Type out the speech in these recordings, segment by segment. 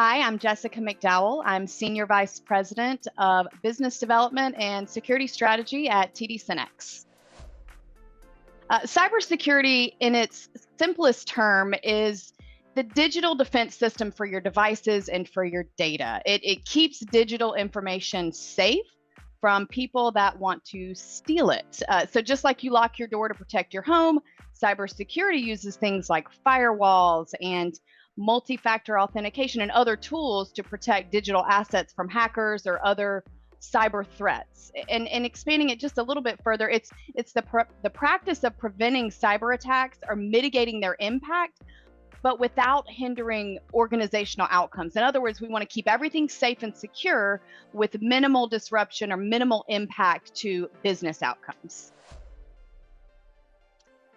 Hi, I'm Jessica McDowell. I'm Senior Vice President of Business Development and Security Strategy at TD SYNNEX. Cybersecurity, in its simplest term, is the digital defense system for your devices and for your data. It keeps digital information safe from people that want to steal it. So just like you lock your door to protect your home, cybersecurity uses things like firewalls and multi-factor authentication and other tools to protect digital assets from hackers or other cyber threats. And expanding it just a little bit further, it's the practice of preventing cyber attacks or mitigating their impact, but without hindering organizational outcomes. In other words, we want to keep everything safe and secure with minimal disruption or minimal impact to business outcomes.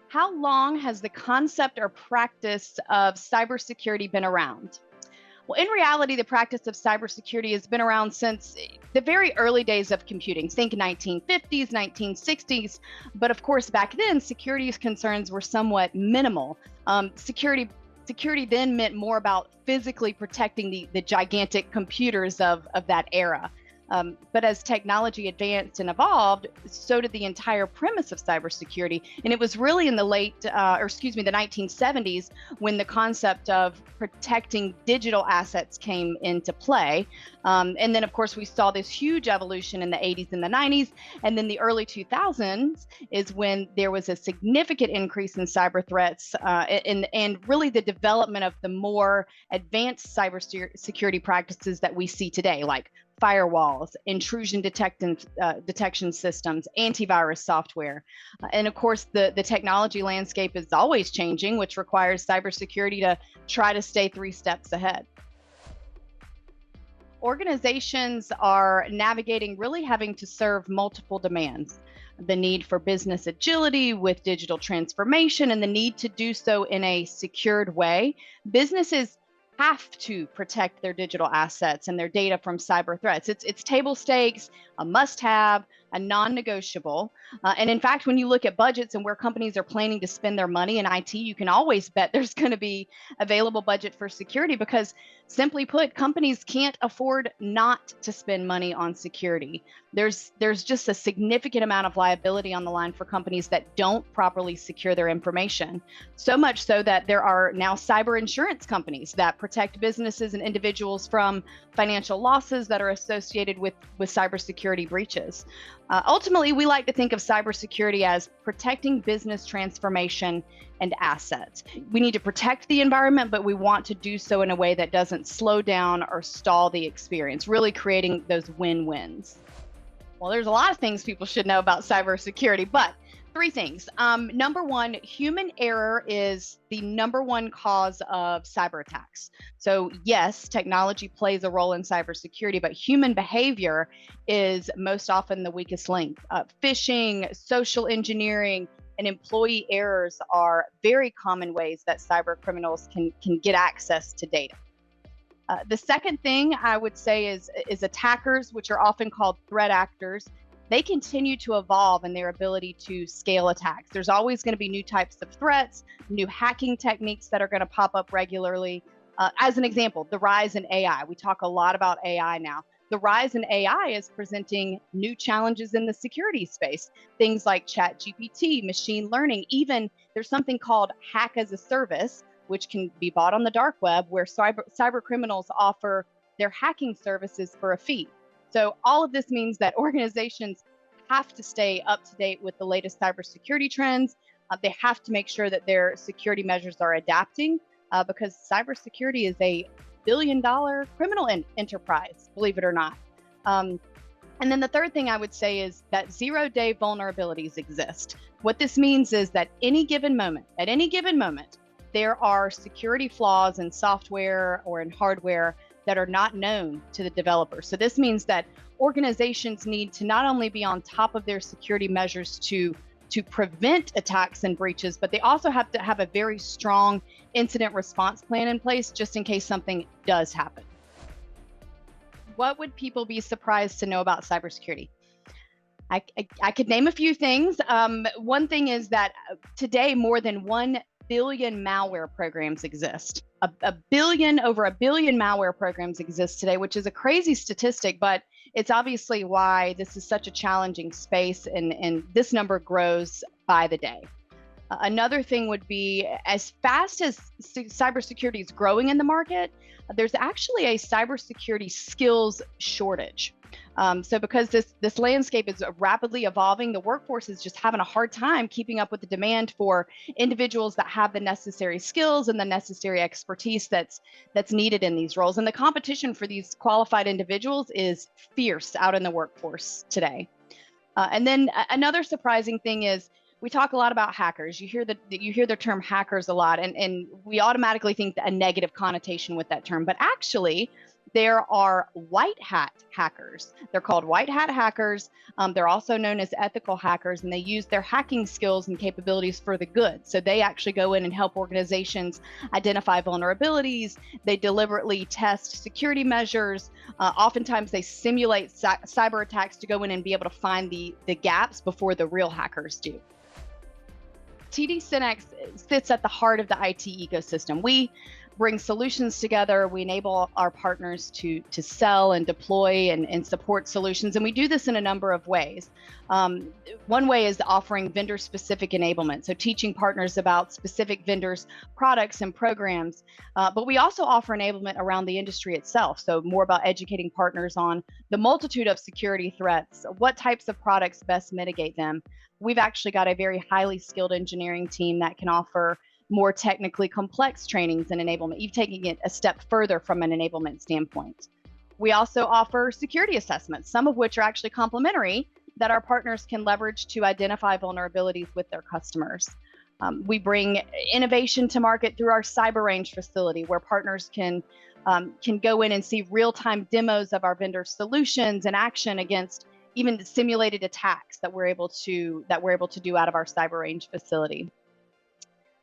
How long has the concept or practice of cybersecurity been around? Well, in reality, the practice of cybersecurity has been around since the very early days of computing. Think 1950s, 1960s. But of course, back then, security concerns were somewhat minimal. Security then meant more about physically protecting the gigantic computers of that era. But as technology advanced and evolved, so did the entire premise of cybersecurity. And it was really in the the 1970s when the concept of protecting digital assets came into play. And then, of course, we saw this huge evolution in the 80s and the 90s. And then the early 2000s is when there was a significant increase in cyber threats and really the development of the more advanced cybersecurity practices that we see today, like firewalls, intrusion detection systems, antivirus software. And of course, the technology landscape is always changing, which requires cybersecurity to try to stay 3 steps ahead. Organizations are navigating really having to serve multiple demands. The need for business agility with digital transformation and the need to do so in a secured way. Businesses have to protect their digital assets and their data from cyber threats. It's table stakes, a must-have, a non-negotiable. And in fact, when you look at budgets and where companies are planning to spend their money in IT, you can always bet there's going to be available budget for security because, simply put, companies can't afford not to spend money on security. There's just a significant amount of liability on the line for companies that don't properly secure their information. So much so that there are now cyber insurance companies that protect businesses and individuals from financial losses that are associated with cybersecurity breaches. Ultimately, we like to think of cybersecurity as protecting business transformation and assets. We need to protect the environment, but we want to do so in a way that doesn't slow down or stall the experience, really creating those win-wins. Well, there's a lot of things people should know about cybersecurity, but 3 things. Number 1, human error is the number 1 cause of cyber attacks. So yes, technology plays a role in cybersecurity, but human behavior is most often the weakest link. Phishing, social engineering, and employee errors are very common ways that cyber criminals can get access to data. The second thing I would say is attackers, which are often called threat actors. They continue to evolve in their ability to scale attacks. There's always going to be new types of threats, new hacking techniques that are going to pop up regularly. As an example, the rise in AI. We talk a lot about AI now. The rise in AI is presenting new challenges in the security space. Things like ChatGPT, machine learning, even there's something called hack as a service, which can be bought on the dark web, where cyber criminals offer their hacking services for a fee. So all of this means that organizations have to stay up to date with the latest cybersecurity trends. They have to make sure that their security measures are adapting because cybersecurity is a billion-dollar criminal enterprise, believe it or not. And then the third thing I would say is that 0-day vulnerabilities exist. What this means is that at any given moment, there are security flaws in software or in hardware that are not known to the developer. So this means that organizations need to not only be on top of their security measures to prevent attacks and breaches, but they also have to have a very strong incident response plan in place just in case something does happen. What would people be surprised to know about cybersecurity? I could name a few things. One thing is that today more than 1 billion malware programs exist. Over a billion malware programs exist today, which is a crazy statistic, but it's obviously why this is such a challenging space, and this number grows by the day. Another thing would be, as fast as cybersecurity is growing in the market, there's actually a cybersecurity skills shortage. So because this landscape is rapidly evolving, the workforce is just having a hard time keeping up with the demand for individuals that have the necessary skills and the necessary expertise that's needed in these roles. And the competition for these qualified individuals is fierce out in the workforce today. And then another surprising thing is, we talk a lot about hackers. You hear the term hackers a lot, and we automatically think a negative connotation with that term. But actually, there are white hat hackers. They're called white hat hackers. They're also known as ethical hackers, and they use their hacking skills and capabilities for the good. So they actually go in and help organizations identify vulnerabilities. They deliberately test security measures. Oftentimes, they simulate cyber attacks to go in and be able to find the gaps before the real hackers do. TD SYNNEX sits at the heart of the IT ecosystem. We bring solutions together. We enable our partners to sell and deploy and support solutions. And we do this in a number of ways. One way is offering vendor-specific enablement, so teaching partners about specific vendors' products and programs. But we also offer enablement around the industry itself, so more about educating partners on the multitude of security threats, what types of products best mitigate them. We've actually got a very highly skilled engineering team that can offer more technically complex trainings and enablement, even taking it a step further from an enablement standpoint. We also offer security assessments, some of which are actually complementary, that our partners can leverage to identify vulnerabilities with their customers. We bring innovation to market through our Cyber Range facility, where partners can go in and see real-time demos of our vendor solutions in action against even simulated attacks that we're able to do out of our Cyber Range facility.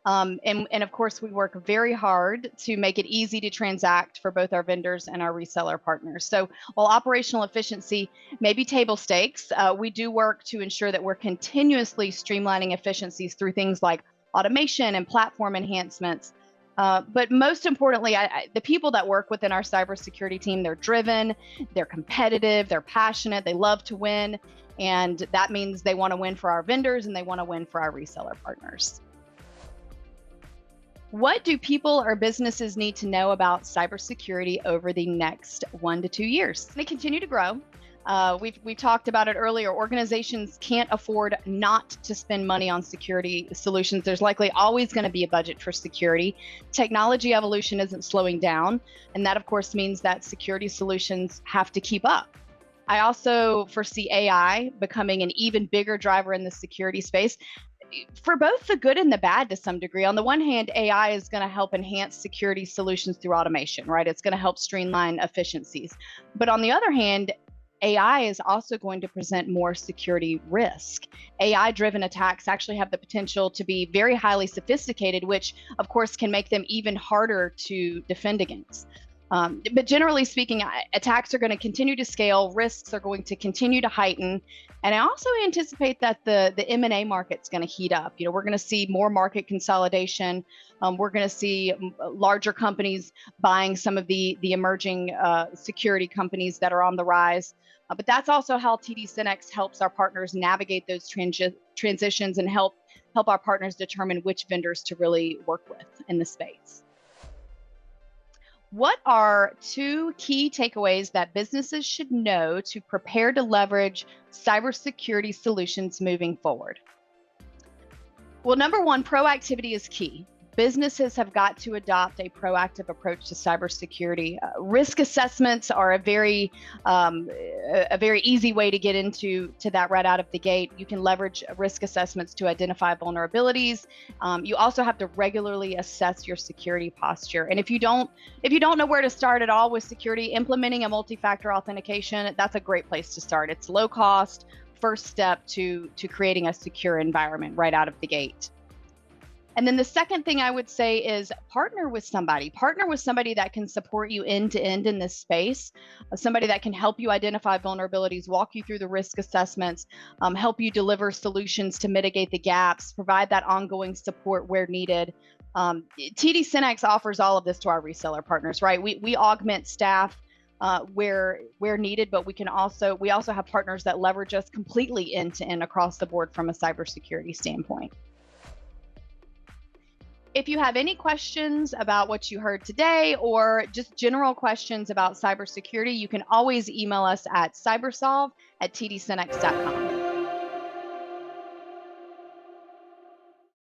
And of course, we work very hard to make it easy to transact for both our vendors and our reseller partners. So while operational efficiency may be table stakes, we do work to ensure that we're continuously streamlining efficiencies through things like automation and platform enhancements. But most importantly, the people that work within our cybersecurity team, they're driven, they're competitive, they're passionate, they love to win. And that means they want to win for our vendors and they want to win for our reseller partners. What do people or businesses need to know about cybersecurity over the next 1 to 2 years? They continue to grow. We talked about it earlier. Organizations can't afford not to spend money on security solutions. There's likely always going to be a budget for security. Technology evolution isn't slowing down, and that, of course, means that security solutions have to keep up. I also foresee AI becoming an even bigger driver in the security space, for both the good and the bad to some degree. On the one hand, AI is going to help enhance security solutions through automation, right? It's going to help streamline efficiencies. But on the other hand, AI is also going to present more security risk. AI-driven attacks actually have the potential to be very highly sophisticated, which of course can make them even harder to defend against. But generally speaking, attacks are going to continue to scale, risks are going to continue to heighten, and I also anticipate that the M&A market's going to heat up. We're going to see more market consolidation. We're going to see larger companies buying some of the emerging security companies that are on the rise. But that's also how TD SYNNEX helps our partners navigate those transitions and help our partners determine which vendors to really work with in the space. What are 2 key takeaways that businesses should know to prepare to leverage cybersecurity solutions moving forward? Well, number 1, proactivity is key. Businesses have got to adopt a proactive approach to cybersecurity. Risk assessments are a very easy way to get into that right out of the gate. You can leverage risk assessments to identify vulnerabilities. You also have to regularly assess your security posture. And if you don't know where to start at all with security, implementing a multi-factor authentication, that's a great place to start. It's low cost, first step to creating a secure environment right out of the gate. And then the second thing I would say is partner with somebody. Partner with somebody that can support you end to end in this space, somebody that can help you identify vulnerabilities, walk you through the risk assessments, help you deliver solutions to mitigate the gaps, provide that ongoing support where needed. TD SYNNEX offers all of this to our reseller partners, right? We augment staff where needed, but we also have partners that leverage us completely end to end across the board from a cybersecurity standpoint. If you have any questions about what you heard today or just general questions about cybersecurity, you can always email us at cybersolve@tdsynnex.com.